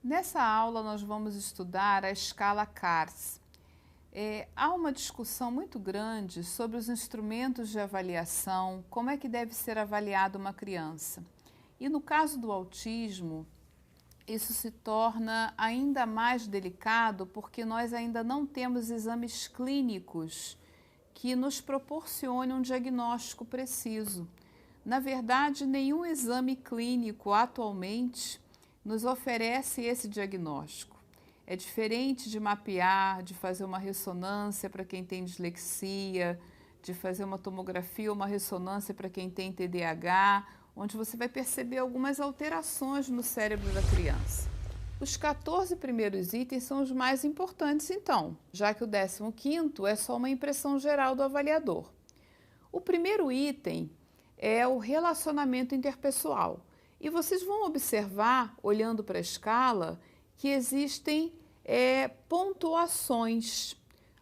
Nessa aula, nós vamos estudar a escala CARS. Há uma discussão muito grande sobre os instrumentos de avaliação, como é que deve ser avaliada uma criança. E no caso do autismo, isso se torna ainda mais delicado porque nós ainda não temos exames clínicos que nos proporcionem um diagnóstico preciso. Na verdade, nenhum exame clínico atualmente nos oferece esse diagnóstico. É diferente de mapear, de fazer uma ressonância para quem tem dislexia, de fazer uma tomografia ou uma ressonância para quem tem TDAH, onde você vai perceber algumas alterações no cérebro da criança. Os 14 primeiros itens são os mais importantes, então, já que o 15º é só uma impressão geral do avaliador. O primeiro item é o relacionamento interpessoal. E vocês vão observar, olhando para a escala, que existem pontuações.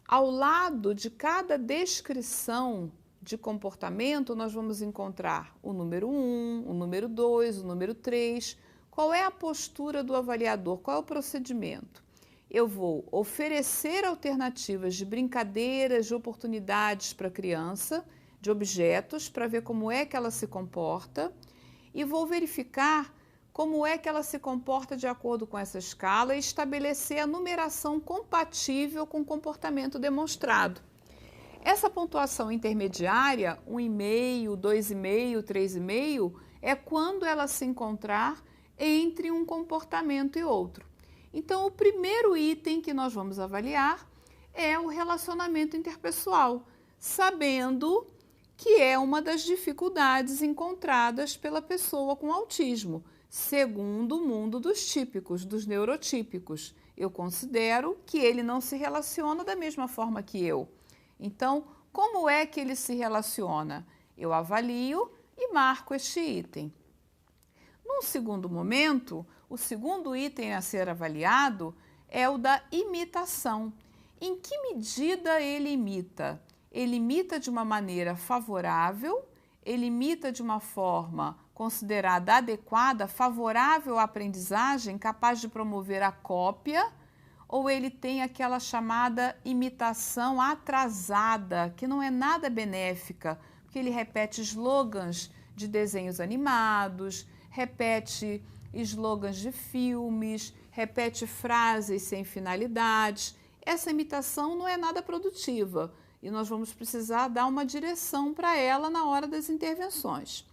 Ao lado de cada descrição de comportamento, nós vamos encontrar o número 1, o número 2, o número 3. Qual é a postura do avaliador? Qual é o procedimento? Eu vou oferecer alternativas de brincadeiras, de oportunidades para a criança, de objetos, para ver como é que ela se comporta, e vou verificar como é que ela se comporta de acordo com essa escala e estabelecer a numeração compatível com o comportamento demonstrado. Essa pontuação intermediária, 1,5, 2,5, 3,5, é quando ela se encontrar entre um comportamento e outro. Então, o primeiro item que nós vamos avaliar é o relacionamento interpessoal, sabendo que é uma das dificuldades encontradas pela pessoa com autismo, segundo o mundo dos típicos, dos neurotípicos. Eu considero que ele não se relaciona da mesma forma que eu. Então, como é que ele se relaciona? Eu avalio e marco este item. Num segundo momento, o segundo item a ser avaliado é o da imitação. Em que medida ele imita? Ele imita de uma maneira favorável, ele imita de uma forma considerada adequada, favorável à aprendizagem, capaz de promover a cópia, ou ele tem aquela chamada imitação atrasada, que não é nada benéfica, porque ele repete slogans de desenhos animados, repete slogans de filmes, repete frases sem finalidades. Essa imitação não é nada produtiva e nós vamos precisar dar uma direção para ela na hora das intervenções.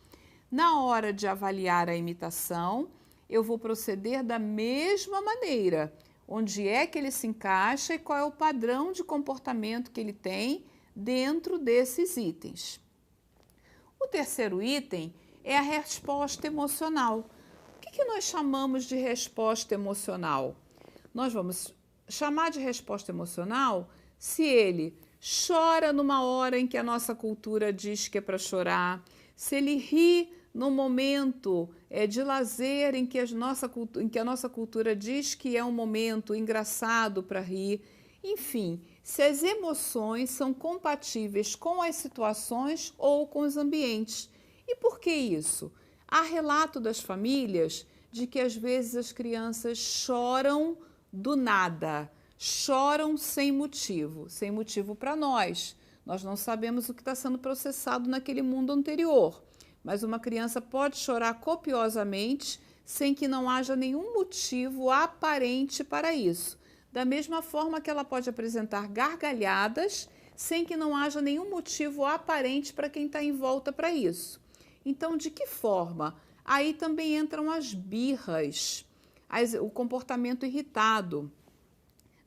Na hora de avaliar a imitação, eu vou proceder da mesma maneira. Onde é que ele se encaixa e qual é o padrão de comportamento que ele tem dentro desses itens. O terceiro item é a resposta emocional. O que nós chamamos de resposta emocional? Nós vamos chamar de resposta emocional se ele chora numa hora em que a nossa cultura diz que é para chorar, se ele ri no momento de lazer em que a nossa cultura diz que é um momento engraçado para rir. Enfim, se as emoções são compatíveis com as situações ou com os ambientes. E por que isso? Há relato das famílias de que às vezes as crianças choram do nada, choram sem motivo para nós. Nós não sabemos o que está sendo processado naquele mundo anterior. Mas uma criança pode chorar copiosamente sem que não haja nenhum motivo aparente para isso. Da mesma forma que ela pode apresentar gargalhadas sem que não haja nenhum motivo aparente para quem está em volta para isso. Então, de que forma? Aí também entram as birras, o comportamento irritado.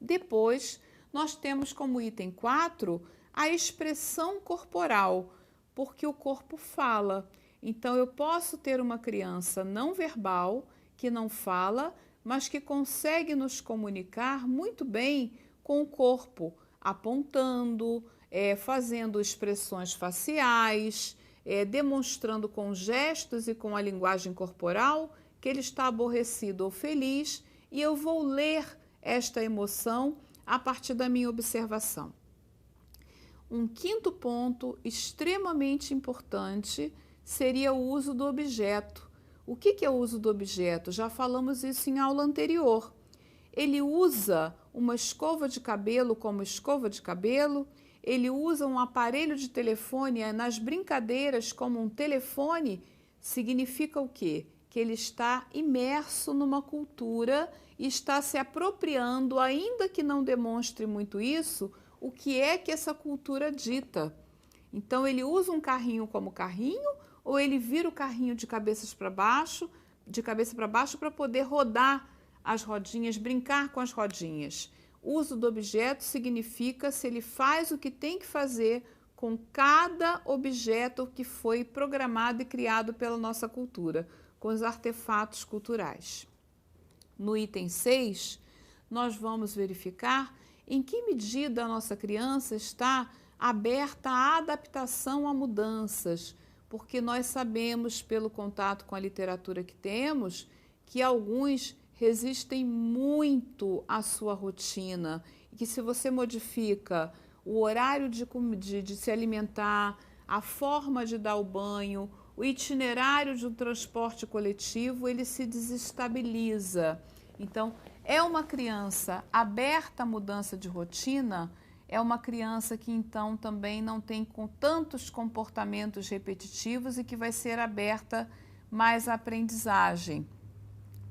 Depois, nós temos como item 4 a expressão corporal, porque o corpo fala. Então, eu posso ter uma criança não verbal, que não fala, mas que consegue nos comunicar muito bem com o corpo, apontando, fazendo expressões faciais, demonstrando com gestos e com a linguagem corporal que ele está aborrecido ou feliz, e eu vou ler esta emoção a partir da minha observação. Um quinto ponto extremamente importante seria o uso do objeto. O que é o uso do objeto? Já falamos isso em aula anterior. Ele usa uma escova de cabelo como escova de cabelo, ele usa um aparelho de telefone nas brincadeiras como um telefone. Significa o quê? Que ele está imerso numa cultura e está se apropriando, ainda que não demonstre muito isso, o que é que essa cultura dita. Então ele usa um carrinho como carrinho, ou ele vira o carrinho de cabeça para baixo para poder rodar as rodinhas, brincar com as rodinhas. Uso do objeto significa se ele faz o que tem que fazer com cada objeto que foi programado e criado pela nossa cultura, com os artefatos culturais. No item 6, nós vamos verificar em que medida a nossa criança está aberta à adaptação a mudanças, porque nós sabemos, pelo contato com a literatura que temos, que alguns resistem muito à sua rotina, e que se você modifica o horário de se alimentar, a forma de dar o banho, o itinerário de um transporte coletivo, ele se desestabiliza. Então, é uma criança aberta à mudança de rotina, é uma criança que então também não tem tantos comportamentos repetitivos e que vai ser aberta mais à aprendizagem.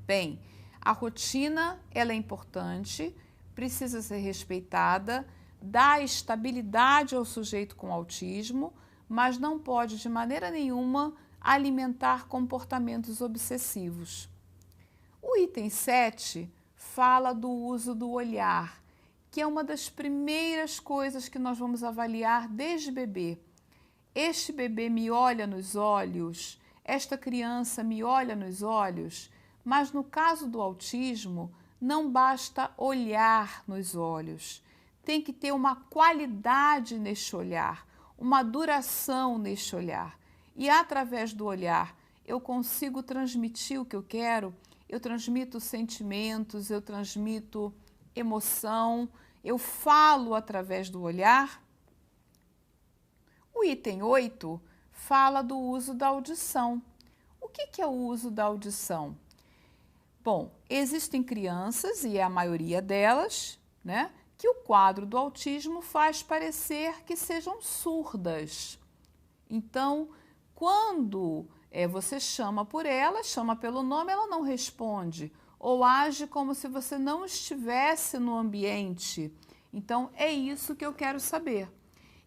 Bem, a rotina ela é importante, precisa ser respeitada, dá estabilidade ao sujeito com autismo, mas não pode de maneira nenhuma alimentar comportamentos obsessivos. O item 7 fala do uso do olhar, que é uma das primeiras coisas que nós vamos avaliar desde bebê. Este bebê me olha nos olhos, esta criança me olha nos olhos, mas no caso do autismo, não basta olhar nos olhos. Tem que ter uma qualidade neste olhar, uma duração neste olhar. E através do olhar, eu consigo transmitir o que eu quero, eu transmito sentimentos, eu transmito emoção, eu falo através do olhar. O item 8 fala do uso da audição. O que é o uso da audição? Bom, existem crianças, e é a maioria delas, né, que o quadro do autismo faz parecer que sejam surdas. Então, quando você chama por ela, chama pelo nome, ela não responde, ou age como se você não estivesse no ambiente. Então, é isso que eu quero saber.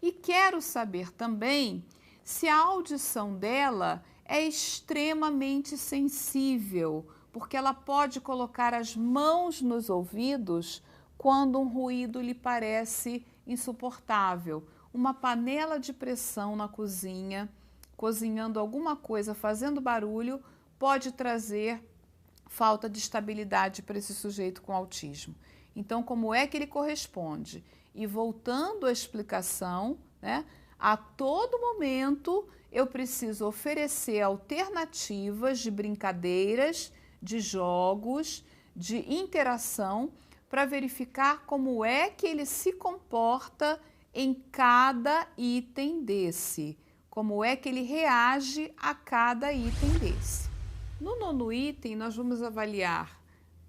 E quero saber também se a audição dela é extremamente sensível, porque ela pode colocar as mãos nos ouvidos quando um ruído lhe parece insuportável. Uma panela de pressão na cozinha, cozinhando alguma coisa, fazendo barulho, pode trazer falta de estabilidade para esse sujeito com autismo. Então, como é que ele corresponde? E voltando à explicação, né, a todo momento eu preciso oferecer alternativas de brincadeiras, de jogos, de interação, para verificar como é que ele se comporta em cada item desse, como é que ele reage a cada item desse. No 9º item, nós vamos avaliar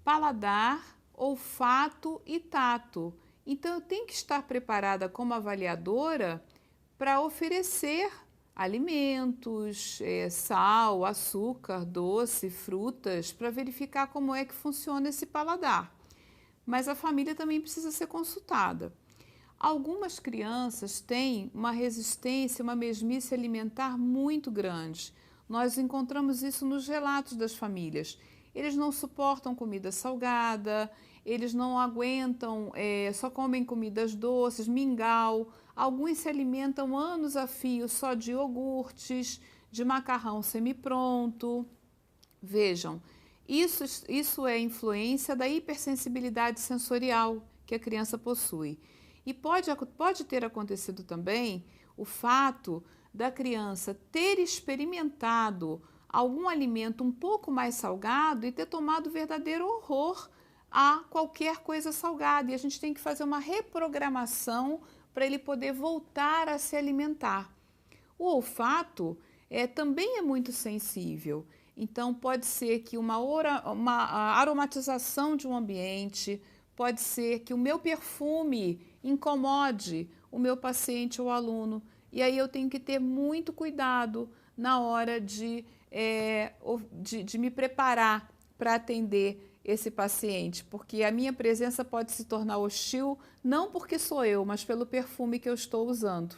paladar, olfato e tato. Então, eu tenho que estar preparada como avaliadora para oferecer alimentos, sal, açúcar, doce, frutas, para verificar como é que funciona esse paladar. Mas a família também precisa ser consultada. Algumas crianças têm uma resistência, uma mesmice alimentar muito grande. Nós encontramos isso nos relatos das famílias. Eles não suportam comida salgada, eles não aguentam, só comem comidas doces, mingau. Alguns se alimentam anos a fio só de iogurtes, de macarrão semi-pronto. Vejam, isso é influência da hipersensibilidade sensorial que a criança possui. E pode ter acontecido também o fato da criança ter experimentado algum alimento um pouco mais salgado e ter tomado verdadeiro horror a qualquer coisa salgada. E a gente tem que fazer uma reprogramação para ele poder voltar a se alimentar. O olfato também é muito sensível. Então, pode ser que uma aromatização de um ambiente, pode ser que o meu perfume incomode o meu paciente ou aluno. E aí eu tenho que ter muito cuidado na hora de me preparar para atender esse paciente, porque a minha presença pode se tornar hostil, não porque sou eu, mas pelo perfume que eu estou usando.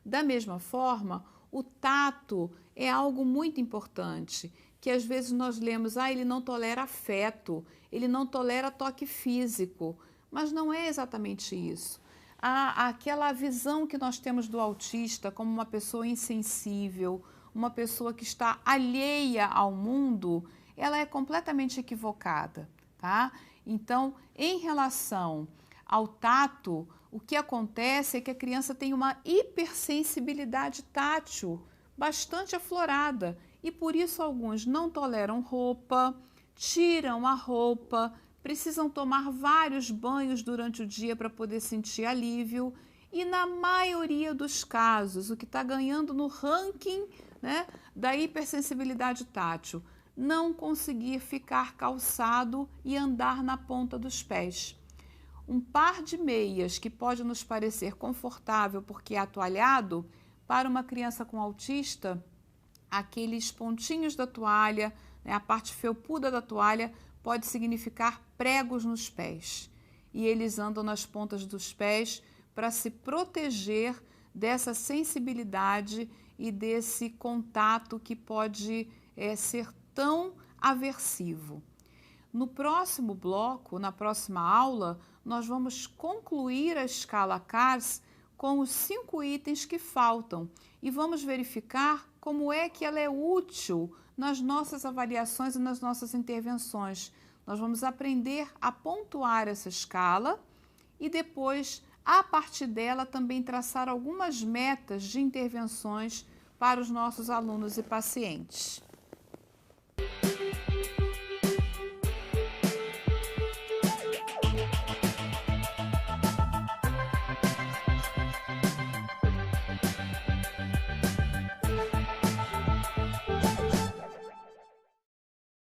Da mesma forma, o tato é algo muito importante, que às vezes nós lemos, ele não tolera afeto, ele não tolera toque físico, mas não é exatamente isso. Aquela visão que nós temos do autista como uma pessoa insensível, uma pessoa que está alheia ao mundo, ela é completamente equivocada, tá? Então, em relação ao tato, o que acontece é que a criança tem uma hipersensibilidade tátil bastante aflorada e por isso alguns não toleram roupa, tiram a roupa, precisam tomar vários banhos durante o dia para poder sentir alívio e na maioria dos casos, o que está ganhando no ranking, né, da hipersensibilidade tátil, não conseguir ficar calçado e andar na ponta dos pés. Um par de meias que pode nos parecer confortável porque é atoalhado, para uma criança com autista, aqueles pontinhos da toalha, né, a parte felpuda da toalha, pode significar pregos nos pés. E eles andam nas pontas dos pés para se proteger dessa sensibilidade e desse contato que pode ser tão aversivo. No próximo bloco, na próxima aula, nós vamos concluir a escala CARS com os 5 itens que faltam e vamos verificar como é que ela é útil nas nossas avaliações e nas nossas intervenções. Nós vamos aprender a pontuar essa escala e depois, a partir dela, também traçar algumas metas de intervenções para os nossos alunos e pacientes.